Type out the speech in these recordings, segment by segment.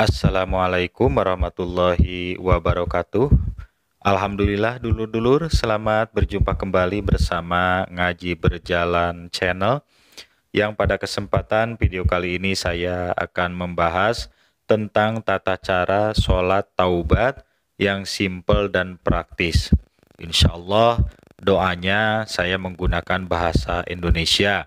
Assalamualaikum warahmatullahi wabarakatuh. Alhamdulillah dulur-dulur, selamat berjumpa kembali bersama Ngaji Berjalan Channel. Yang pada kesempatan video kali ini saya akan membahas tentang tata cara sholat taubat yang simpel dan praktis. Insya Allah doanya saya menggunakan bahasa Indonesia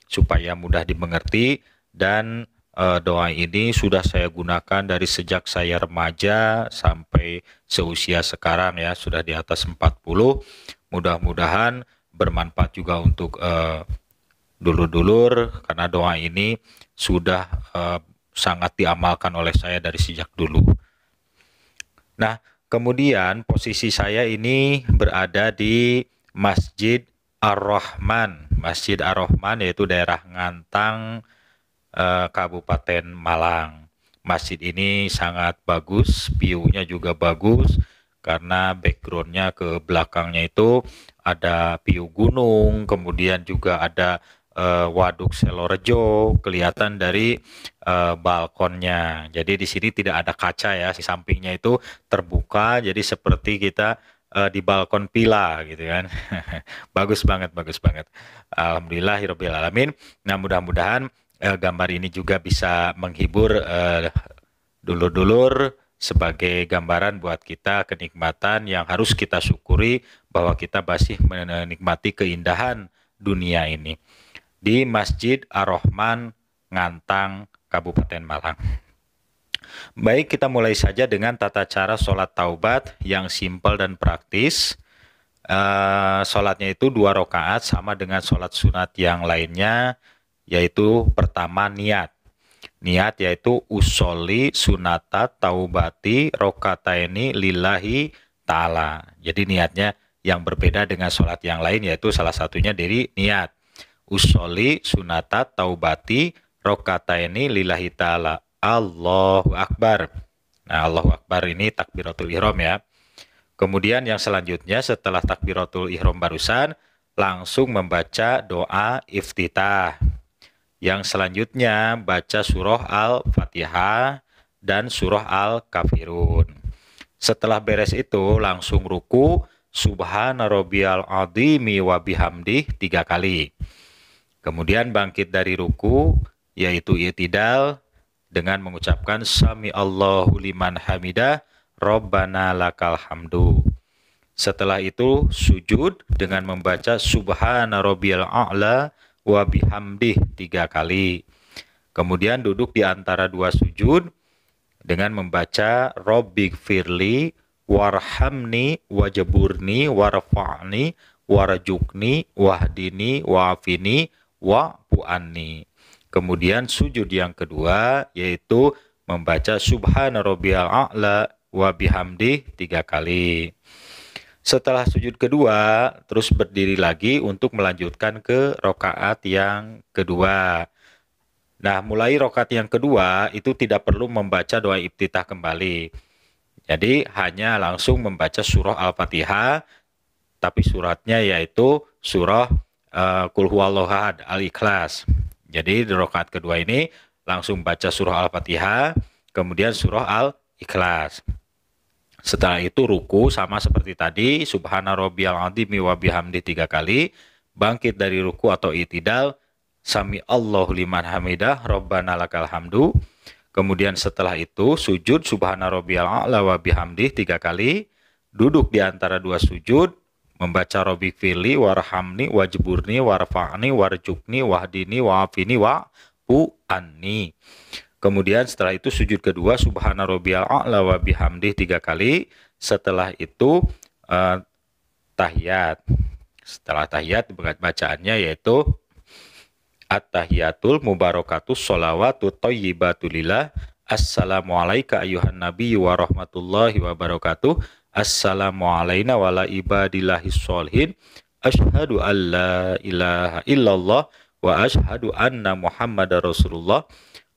supaya mudah dimengerti dan doa ini sudah saya gunakan dari sejak saya remaja sampai seusia sekarang ya, sudah di atas 40. Mudah-mudahan bermanfaat juga untuk dulur-dulur karena doa ini sudah sangat diamalkan oleh saya dari sejak dulu. Nah, kemudian posisi saya ini berada di Masjid Ar-Rahman. Masjid Ar-Rahman yaitu daerah Ngantang, Kabupaten Malang. Masjid ini sangat bagus, view-nya juga bagus karena background-nya ke belakangnya itu ada view gunung, kemudian juga ada Waduk Selorejo kelihatan dari balkonnya. Jadi di sini tidak ada kaca ya, di sampingnya itu terbuka, jadi seperti kita di balkon villa gitu kan. Bagus banget, bagus banget. Alhamdulillahirabbil alamin. Nah, mudah-mudahan gambar ini juga bisa menghibur dulur-dulur sebagai gambaran buat kita kenikmatan yang harus kita syukuri bahwa kita masih menikmati keindahan dunia ini di Masjid Ar-Rahman Ngantang Kabupaten Malang. Baik, kita mulai saja dengan tata cara sholat taubat yang simpel dan praktis. Sholatnya itu 2 rakaat sama dengan sholat sunat yang lainnya, yaitu pertama niat. Niat yaitu usolli sunata taubati rokataini lillahi ta'ala. Jadi niatnya yang berbeda dengan sholat yang lain, yaitu salah satunya dari niat. Usolli sunata taubati rokataini lillahi ta'ala. Allahu Akbar. Nah, Allahu Akbar ini takbiratul ihram ya. Kemudian yang selanjutnya setelah takbiratul ihram barusan langsung membaca doa iftitah. Yang selanjutnya baca surah Al-Fatihah dan surah Al-Kafirun. Setelah beres itu langsung ruku subhana rabbiyal azimi wa bihamdih 3 kali. Kemudian bangkit dari ruku yaitu i'tidal dengan mengucapkan sami Allahu liman hamidah Rabbana lakal hamdu. Setelah itu sujud dengan membaca subhana rabbiyal a'la wa bihamdih 3 kali. Kemudian duduk di antara 2 sujud dengan membaca Rabbighfirli warhamni wajaburni warfa'ni warjukni wahdini wa'afini wa'fu anni. Kemudian sujud yang kedua yaitu membaca subhana rabbiyal a'la wa bihamdih 3 kali. Setelah sujud kedua, terus berdiri lagi untuk melanjutkan ke rokaat yang kedua. Nah, mulai rokaat yang kedua itu tidak perlu membaca doa iftitah kembali. Jadi hanya langsung membaca surah Al-Fatihah, tapi suratnya yaitu surah Qul Huwallahu Ahad, Al-Ikhlas. Jadi di rokaat kedua ini langsung baca surah Al-Fatihah, kemudian surah Al-Ikhlas. Setelah itu ruku sama seperti tadi, subhana rabbiyal azimi wa bihamdi 3 kali, bangkit dari ruku atau i'tidal, sami Allahu liman hamidah, Rabbana lakal hamdu. Kemudian setelah itu sujud subhana rabbiyal a'la wa bihamdi 3 kali, duduk di antara 2 sujud, membaca Rabbighfirli warhamni wajburni warfa'ni warjukni wahdini wa'afini wa'fu anni. Kemudian setelah itu sujud kedua subhana rabbiyal a'la wa bihamdih 3 kali. Setelah itu tahiyat. Setelah tahiyat bacaannya yaitu at-tahiyatul mubarakatus sholawatu thayyibatulillah. Assalamualaikum ayuhan nabi wa rahmatullahi wa barakatuh. Assalamu alayna wa ala ibadillahis sholihin. Asyhadu an la ilaha illallah wa asyhadu anna muhammadar rasulullah.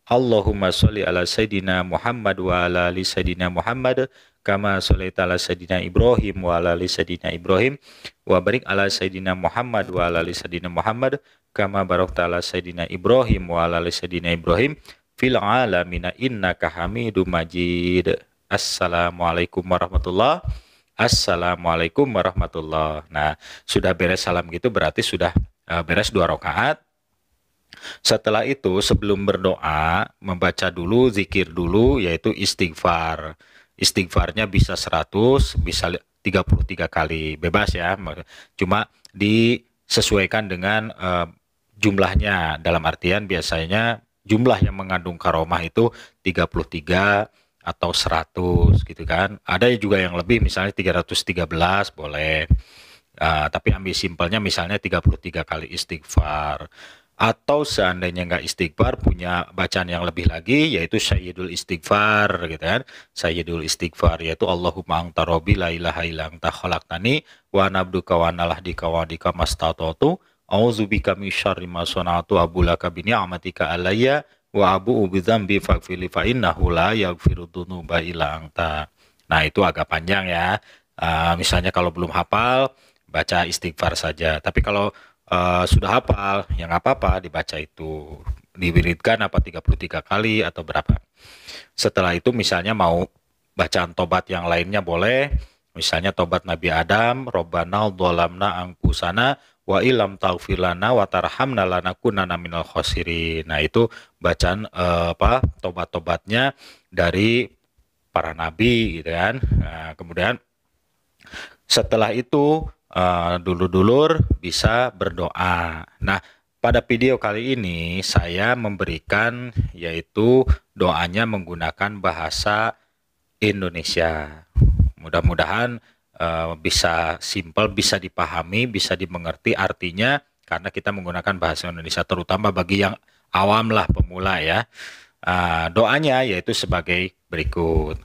Allahumma sholli ala Sayyidina Muhammad wa ala ali Sayyidina Muhammad kama sholaita ala Sayyidina Ibrahim wa ala ali Sayyidina Ibrahim wa barik ala Sayyidina Muhammad wa ala ali Sayyidina Muhammad kama barakta ala Sayyidina Ibrahim wa ala ali Sayyidina Ibrahim fil alamina innaka Hamidum Majid. Assalamualaikum warahmatullah. Assalamualaikum warahmatullah. Nah, sudah beres salam gitu berarti sudah beres 2 rakaat. Setelah itu sebelum berdoa membaca dulu zikir dulu yaitu istighfar. Istighfarnya bisa 100, bisa 33 kali, bebas ya. Cuma disesuaikan dengan jumlahnya, dalam artian biasanya jumlah yang mengandung karomah itu 33 atau 100 gitu kan. Ada juga yang lebih, misalnya 313 boleh. Tapi ambil simpelnya misalnya 33 kali istighfar. Atau seandainya nggak istighfar, punya bacaan yang lebih lagi, yaitu Sayyidul Istighfar gitu kan. Sayyidul Istighfar yaitu Allahumma anta rabbi la ilaha illa anta khalaqtani wa ana abduka wa ana lahdika wa adika mastata'tu a'udzubika min syarri ma sana'tu abulaka bi ni'matika alayya wa abu'u bi dzambi faghfirli fa innahu la yaghfiru dzunuba illa anta. Nah, itu agak panjang ya. Misalnya kalau belum hafal, baca istighfar saja. Tapi kalau sudah hafal, ya nggak apa-apa dibaca itu. Diwiridkan apa 33 kali atau berapa. Setelah itu misalnya mau bacaan tobat yang lainnya boleh. Misalnya tobat Nabi Adam, Robbana dzalamna anfusana wa ilam taghfir lana wa tarhamna lanakunanna minal khosirin. Nah, itu bacaan tobat-tobatnya dari para nabi gitu kan. Nah, kemudian setelah itu dulur-dulur bisa berdoa. Nah, pada video kali ini saya memberikan yaitu doanya menggunakan bahasa Indonesia. Mudah-mudahan bisa simpel, bisa dipahami, bisa dimengerti artinya karena kita menggunakan bahasa Indonesia, terutama bagi yang awam lah, pemula ya. Doanya yaitu sebagai berikut.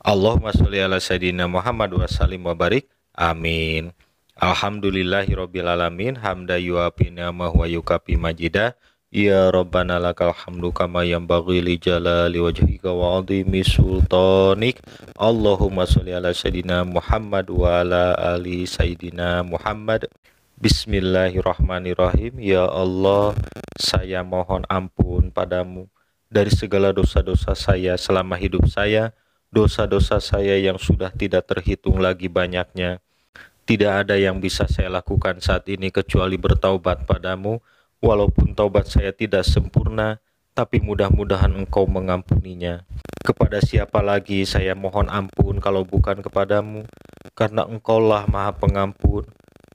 Allahumma sholli ala sayyidina Muhammad wa sallim wa barik. Amin. Alhamdulillahirabbil alamin hamda yuafi ni'amahu wa yukafi majidah. Ya Rabbana lakal hamdu kama yanbaghi li jalali wajhika wa 'azimi sultanik. Allahumma sholli ala sayyidina Muhammad wa ala ali sayyidina Muhammad. Bismillahirrahmanirrahim. Ya Allah, saya mohon ampun padamu dari segala dosa-dosa saya selama hidup saya. Dosa-dosa saya yang sudah tidak terhitung lagi banyaknya. Tidak ada yang bisa saya lakukan saat ini kecuali bertaubat padamu. Walaupun taubat saya tidak sempurna, tapi mudah-mudahan Engkau mengampuninya. Kepada siapa lagi saya mohon ampun kalau bukan kepadamu, karena Engkaulah Maha Pengampun.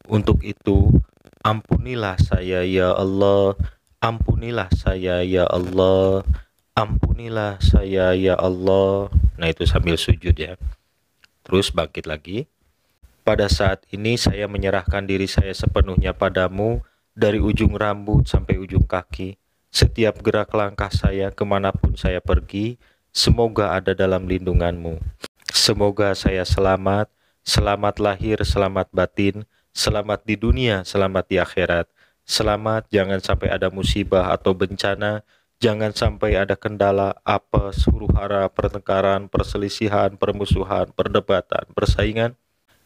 Untuk itu, ampunilah saya ya Allah, ampunilah saya ya Allah, ampunilah saya ya Allah. Nah, itu sambil sujud ya. Terus bangkit lagi. Pada saat ini saya menyerahkan diri saya sepenuhnya padamu, dari ujung rambut sampai ujung kaki. Setiap gerak langkah saya kemanapun saya pergi, semoga ada dalam lindunganmu. Semoga saya selamat, selamat lahir, selamat batin, selamat di dunia, selamat di akhirat. Selamat, jangan sampai ada musibah atau bencana, jangan sampai ada kendala, apes, huru-hara, pertengkaran, perselisihan, permusuhan, perdebatan, persaingan.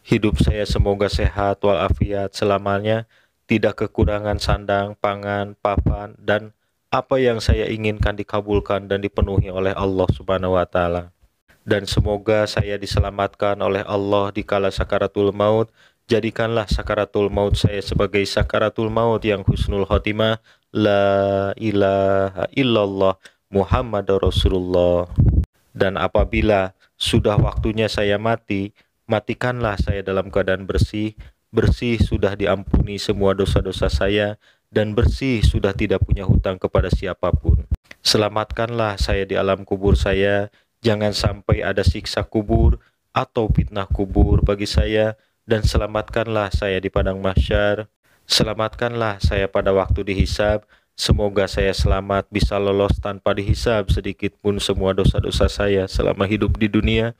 Hidup saya semoga sehat walafiat selamanya, tidak kekurangan sandang, pangan, papan, dan apa yang saya inginkan dikabulkan dan dipenuhi oleh Allah Subhanahu wa Ta'ala. Dan semoga saya diselamatkan oleh Allah di kala sakaratul maut. Jadikanlah sakaratul maut saya sebagai sakaratul maut yang husnul khotimah. La ilaha illallah Muhammadur Rasulullah. Dan apabila sudah waktunya saya mati, matikanlah saya dalam keadaan bersih. Bersih sudah diampuni semua dosa-dosa saya, dan bersih sudah tidak punya hutang kepada siapapun. Selamatkanlah saya di alam kubur saya, jangan sampai ada siksa kubur atau fitnah kubur bagi saya, dan selamatkanlah saya di padang mahsyar. Selamatkanlah saya pada waktu dihisab, semoga saya selamat bisa lolos tanpa dihisab sedikit pun semua dosa-dosa saya selama hidup di dunia.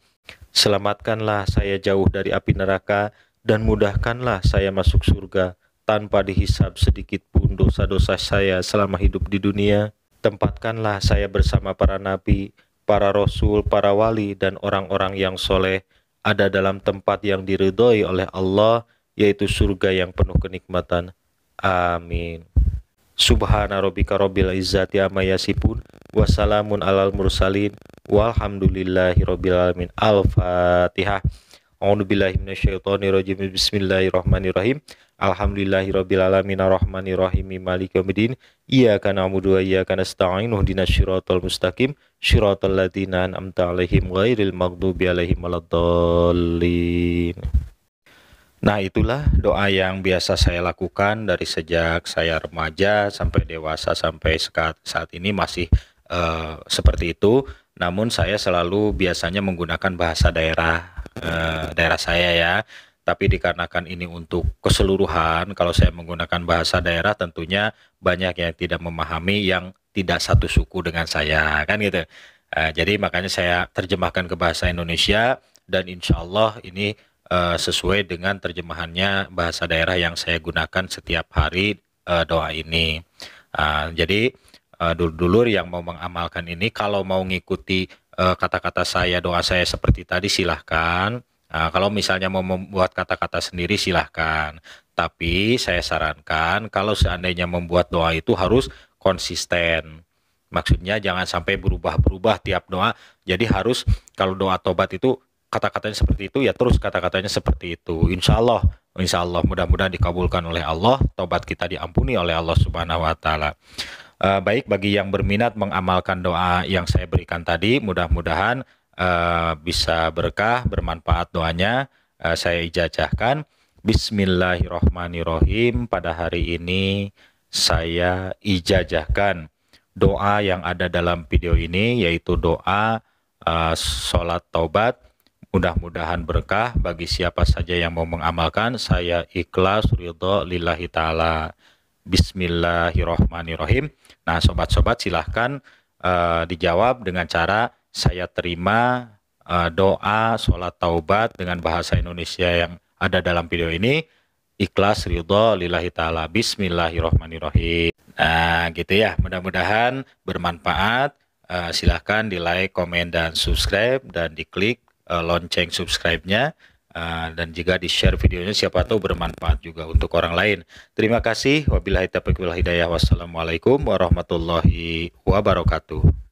Selamatkanlah saya jauh dari api neraka, dan mudahkanlah saya masuk surga tanpa dihisab sedikit pun dosa-dosa saya selama hidup di dunia. Tempatkanlah saya bersama para nabi, para rasul, para wali, dan orang-orang yang soleh ada dalam tempat yang diridhoi oleh Allah, yaitu surga yang penuh kenikmatan. Amin. Subhana rabbika rabbil izzati amma yasifun, wassalamun alal mursalin, walhamdulillahi rabbil alamin. Al-Fatihah. A'udzubillahi minasyaitonirrajim. Bismillahirrahmanirrahim. Alhamdulillahirabbil alamin arrahmanir rahim maliki yaumiddin. Iyyaka na'budu wa iyyaka nasta'in ihdinas siratal mustaqim siratal ladzina an'amta 'alaihim ghairil maghdubi alaihim waladdallin. Nah, itulah doa yang biasa saya lakukan dari sejak saya remaja sampai dewasa sampai saat ini masih seperti itu. Namun saya selalu biasanya menggunakan bahasa daerah saya ya. Tapi dikarenakan ini untuk keseluruhan, kalau saya menggunakan bahasa daerah tentunya banyak yang tidak memahami yang tidak satu suku dengan saya, kan gitu. Jadi makanya saya terjemahkan ke bahasa Indonesia dan insya Allah ini sesuai dengan terjemahannya bahasa daerah yang saya gunakan setiap hari doa ini. Jadi dulur-dulur yang mau mengamalkan ini, kalau mau ngikuti kata-kata saya, doa saya seperti tadi silahkan. Kalau misalnya mau membuat kata-kata sendiri silahkan. Tapi saya sarankan kalau seandainya membuat doa itu harus konsisten. Maksudnya jangan sampai berubah-berubah tiap doa. Jadi harus kalau doa tobat itu kata-katanya seperti itu ya terus kata-katanya seperti itu. Insya Allah mudah-mudahan dikabulkan oleh Allah, tobat kita diampuni oleh Allah Subhanahu Wa Taala. Baik, bagi yang berminat mengamalkan doa yang saya berikan tadi, mudah-mudahan bisa berkah, bermanfaat doanya. Saya ijazahkan. Bismillahirrohmanirrohim. Pada hari ini saya ijazahkan doa yang ada dalam video ini, yaitu doa sholat taubat. Mudah-mudahan berkah bagi siapa saja yang mau mengamalkan. Saya ikhlas ridho lillahi ta'ala. Bismillahirrohmanirrohim. Nah, sobat-sobat silahkan dijawab dengan cara saya terima doa sholat taubat dengan bahasa Indonesia yang ada dalam video ini. Ikhlas ridho lillahi ta'ala. Bismillahirrohmanirrohim. Nah, gitu ya. Mudah-mudahan bermanfaat. Silahkan di like, komen, dan subscribe. Dan diklik lonceng subscribe-nya. Dan jika di-share videonya, siapa tahu bermanfaat juga untuk orang lain. Terima kasih. Wabillahi taufiq wal hidayah. Wassalamualaikum warahmatullahi wabarakatuh.